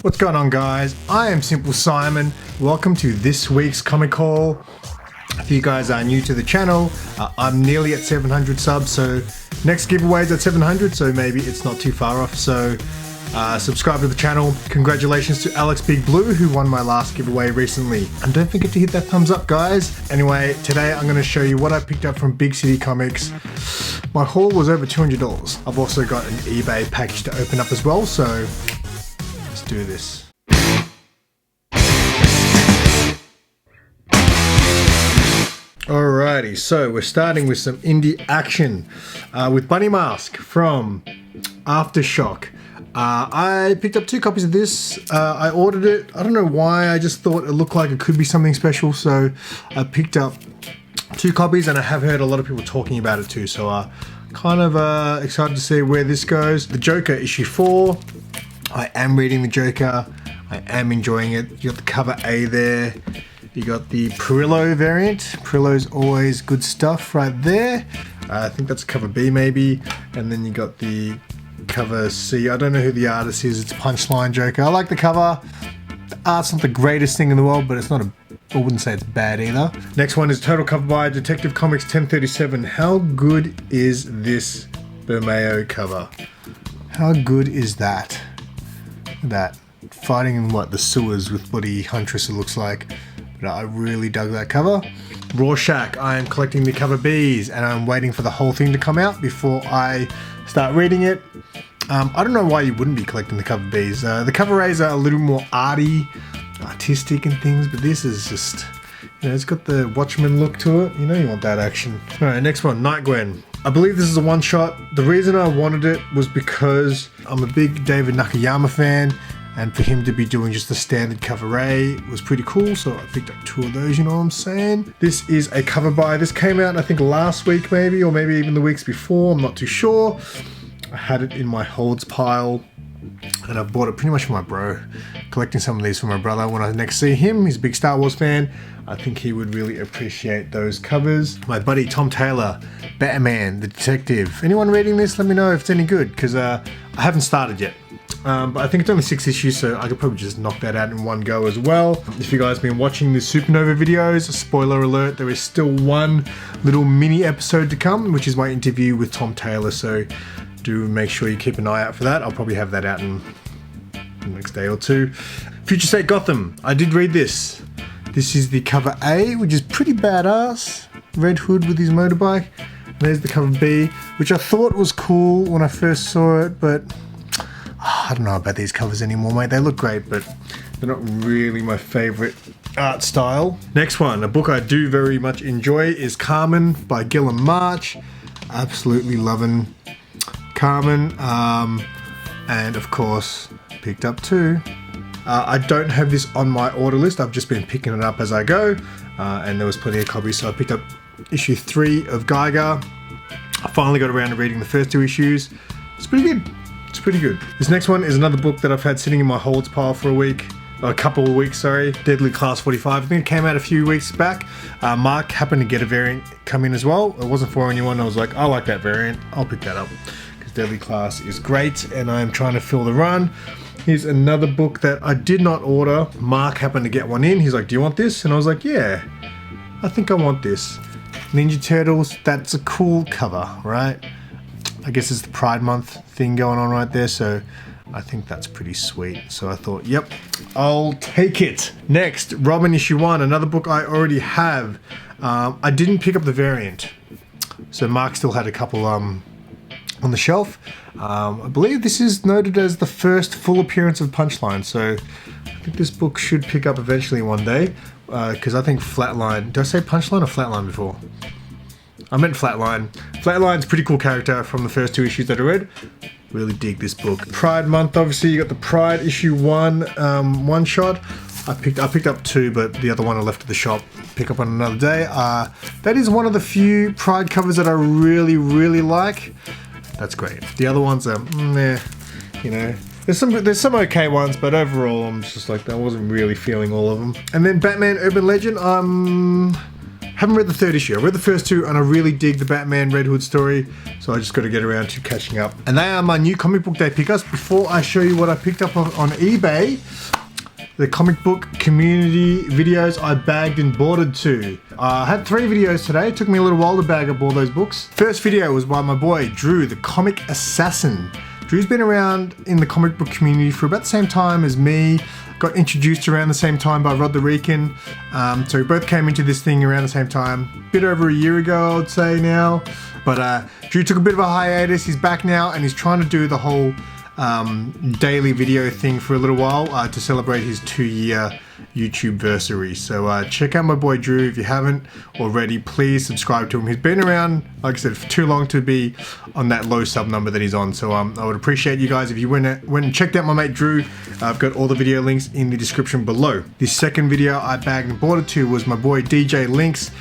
What's going on, guys? I am Simple Simon. Welcome to this week's comic haul. If you guys are new to the channel, I'm nearly at 700 subs, so next giveaway is at 700, so maybe it's not too far off. So subscribe to the channel. Congratulations to Alex Big Blue, who won my last giveaway recently. And don't forget to hit that thumbs up, guys. Anyway, today I'm going to show you what I picked up from Big City Comics. My haul was over $200. I've also got an eBay package to open up as well, so let's do this. Alrighty, so we're starting with some indie action with Bunny Mask from Aftershock. I picked up 2 copies of this. I ordered it. I don't know why. I just thought it looked like it could be something special, so I picked up 2 copies, and I have heard a lot of people talking about it too, so kind of excited to see where this goes. The Joker issue 4. I am reading the Joker. I am enjoying it. You got the cover A there. You got the Perillo variant. Perillo's always good stuff right there. I think that's cover B maybe. And then you got the cover C. I don't know who the artist is. It's Punchline Joker. I like the cover. The art's not the greatest thing in the world, but it's not I wouldn't say it's bad either. Next one is total cover by Detective Comics 1037. How good is this Bermeo cover? How good is that? Look at that. Fighting in the sewers with bloody Huntress, it looks like. I really dug that cover. Rorschach, I am collecting the cover Bs, and I'm waiting for the whole thing to come out before I start reading it. I don't know why you wouldn't be collecting the cover Bs. The cover A's are a little more artistic and things, but this is just, it's got the Watchmen look to it. You want that action. Alright, next one, Night Gwen. I believe this is a one-shot. The reason I wanted it was because I'm a big David Nakayama fan, and for him to be doing just the standard cover A was pretty cool, so I picked up 2 of those, you know what I'm saying? This is a cover by, this came out I think last week maybe, or maybe even the weeks before, I'm not too sure. I had it in my holds pile, and I bought it pretty much for my bro. Collecting some of these for my brother when I next see him. He's a big Star Wars fan. I think he would really appreciate those covers. My buddy Tom Taylor, Batman, the Detective. Anyone reading this, let me know if it's any good, because I haven't started yet. But I think it's only 6 issues, so I could probably just knock that out in one go as well. If you guys have been watching the Supernova videos, spoiler alert, there is still one little mini episode to come, which is my interview with Tom Taylor, so do make sure you keep an eye out for that. I'll probably have that out in the next day or 2. Future State Gotham, I did read this. This is the cover A, which is pretty badass. Red Hood with his motorbike. And there's the cover B, which I thought was cool when I first saw it, but I don't know about these covers anymore, mate. They look great, but they're not really my favorite art style. Next one, a book I do very much enjoy is Carmen by Gilliam March. Absolutely loving Carmen. And of course, picked up 2. I don't have this on my order list. I've just been picking it up as I go. And there was plenty of copies, so I picked up issue 3 of Geiger. I finally got around to reading the first 2 issues. It's pretty good. It's pretty good. This next one is another book that I've had sitting in my holds pile for a couple of weeks, sorry. Deadly Class 45. I think it came out a few weeks back. Mark happened to get a variant come in as well. It wasn't for anyone. I was like, I like that variant. I'll pick that up. Because Deadly Class is great, and I'm trying to fill the run. Here's another book that I did not order. Mark happened to get one in. He's like, do you want this? And I was like, yeah, I think I want this. Ninja Turtles, that's a cool cover, right? I guess it's the Pride Month thing going on right there, so I think that's pretty sweet. So I thought, yep, I'll take it. Next, Robin issue 1, another book I already have. I didn't pick up the variant, so Mark still had a couple on the shelf. I believe this is noted as the first full appearance of Punchline, so I think this book should pick up eventually one day, because I think Flatline, did I say Punchline or Flatline before? I meant Flatline. Flatline's a pretty cool character from the first 2 issues that I read. Really dig this book. Pride Month, obviously, you got the Pride issue 1 one shot. I picked up 2, but the other one I left at the shop. Pick up on another day. That is one of the few Pride covers that I really, really like. That's great. The other ones are meh, There's some okay ones, but overall I'm just like, I wasn't really feeling all of them. And then Batman Urban Legend, Haven't read the third issue. I read the first two and I really dig the Batman Red Hood story, so I just got to get around to catching up. And they are my new comic book day pickups. Before I show you what I picked up on eBay, the comic book community videos I bagged and boarded to. I had 3 videos today. It took me a little while to bag up all those books. First video was by my boy Drew, the comic assassin. Drew's been around in the comic book community for about the same time as me. Got introduced around the same time by Rod the Rican. So we both came into this thing around the same time. Bit over a year ago, I would say now. But Drew took a bit of a hiatus. He's back now and he's trying to do the whole daily video thing for a little while to celebrate his 2-year YouTube versary. So check out my boy Drew if you haven't already. Please subscribe to him. He's been around, like I said, for too long to be on that low sub number that he's on. So I would appreciate you guys if you went and checked out my mate Drew. I've got all the video links in the description below. The second video I bagged and bought it to was my boy DJ Links.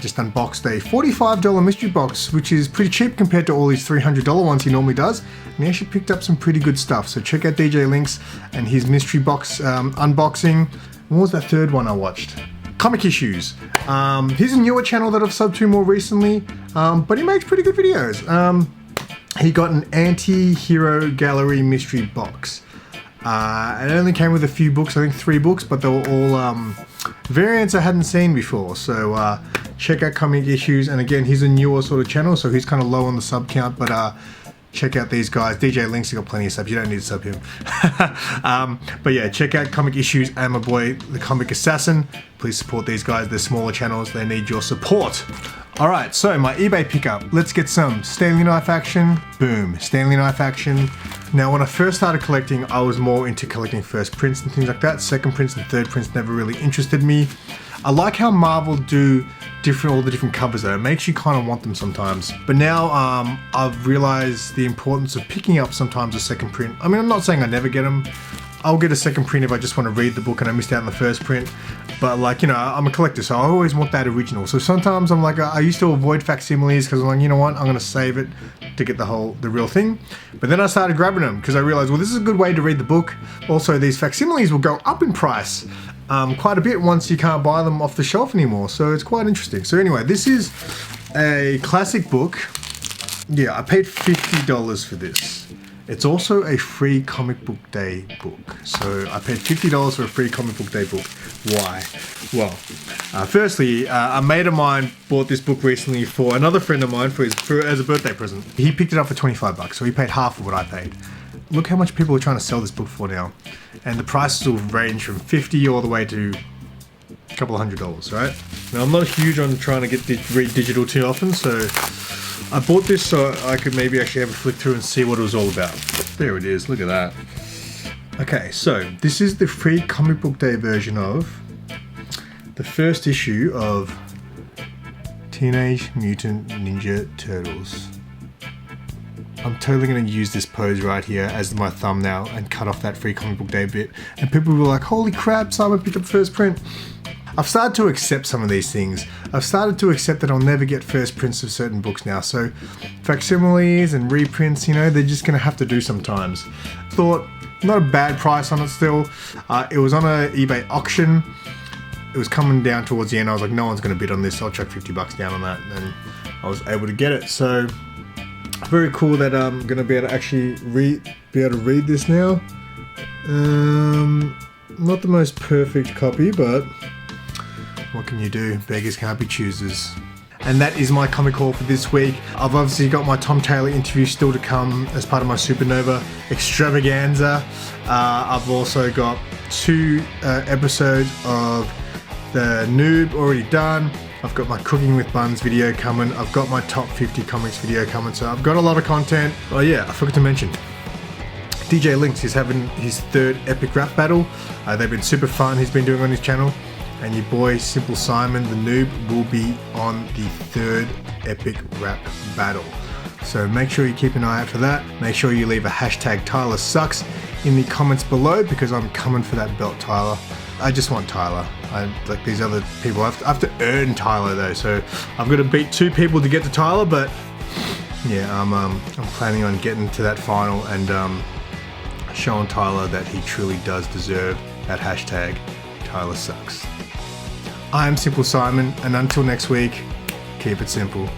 Just unboxed a $45 mystery box, which is pretty cheap compared to all these $300 ones he normally does. And he actually picked up some pretty good stuff. So check out DJ Links and his mystery box unboxing. What was that third one I watched? Comic Issues. He's a newer channel that I've subbed to more recently, but he makes pretty good videos. He got an anti-hero gallery mystery box. It only came with a few books, I think 3 books, but they were all variants I hadn't seen before. So check out Comic Issues, and again, he's a newer sort of channel, so he's kind of low on the sub count, but check out these guys. DJ Links, he got plenty of subs, you don't need to sub him. But yeah, check out Comic Issues and my boy, the Comic Assassin. Please support these guys, they're smaller channels, they need your support. Alright, so my eBay pickup. Let's get some Stanley Knife action. Boom, Stanley Knife action. Now when I first started collecting, I was more into collecting first prints and things like that. Second prints and third prints never really interested me. I like how Marvel do all the different covers though. It makes you kind of want them sometimes. But now I've realized the importance of picking up sometimes a second print. I mean, I'm not saying I never get them. I'll get a second print if I just want to read the book and I missed out on the first print. But like, you know, I'm a collector, so I always want that original. So sometimes I'm like, I used to avoid facsimiles because I'm like, you know what, I'm going to save it to get the real thing. But then I started grabbing them because I realized, well, this is a good way to read the book. Also, these facsimiles will go up in price quite a bit once you can't buy them off the shelf anymore. So it's quite interesting. So anyway, this is a classic book. Yeah, I paid $50 for this. It's also a free comic book day book. So I paid $50 for a free comic book day book. Why? Well, firstly, a mate of mine bought this book recently for another friend of mine as a birthday present. He picked it up for 25 bucks, so he paid half of what I paid. Look how much people are trying to sell this book for now. And the prices will range from $50 all the way to a couple of $100, right? Now, I'm not huge on trying to read digital too often, so I bought this so I could maybe actually have a flick through and see what it was all about. There it is, look at that. Okay, so this is the free comic book day version of the first issue of Teenage Mutant Ninja Turtles. I'm totally going to use this pose right here as my thumbnail and cut off that free comic book day bit. And people were like, holy crap, Simon picked up first print. I've started to accept some of these things. I've started to accept that I'll never get first prints of certain books now. So facsimiles and reprints, you know, they're just going to have to do sometimes. Thought, not a bad price on it still. It was on an eBay auction. It was coming down towards the end. I was like, no one's going to bid on this. I'll chuck 50 bucks down on that. And I was able to get it. So very cool that I'm going to be able to actually read this now. Not the most perfect copy, but what can you do? Beggars can't be choosers. And that is my comic haul for this week. I've obviously got my Tom Taylor interview still to come as part of my Supernova extravaganza. I've also got 2 episodes of the Noob already done. I've got my Cooking with Buns video coming. I've got my top 50 comics video coming. So I've got a lot of content. Oh yeah, I forgot to mention. DJ Links is having his 3rd epic rap battle. They've been super fun. He's been doing on his channel. And your boy Simple Simon, the noob, will be on the 3rd epic rap battle. So make sure you keep an eye out for that. Make sure you leave a hashtag Tyler Sucks in the comments below because I'm coming for that belt, Tyler. I just want Tyler. Like these other people, I have to earn Tyler though. So I've got to beat 2 people to get to Tyler, but yeah, I'm planning on getting to that final and showing Tyler that he truly does deserve that hashtag Tyler Sucks. I'm Simple Simon, and until next week, keep it simple.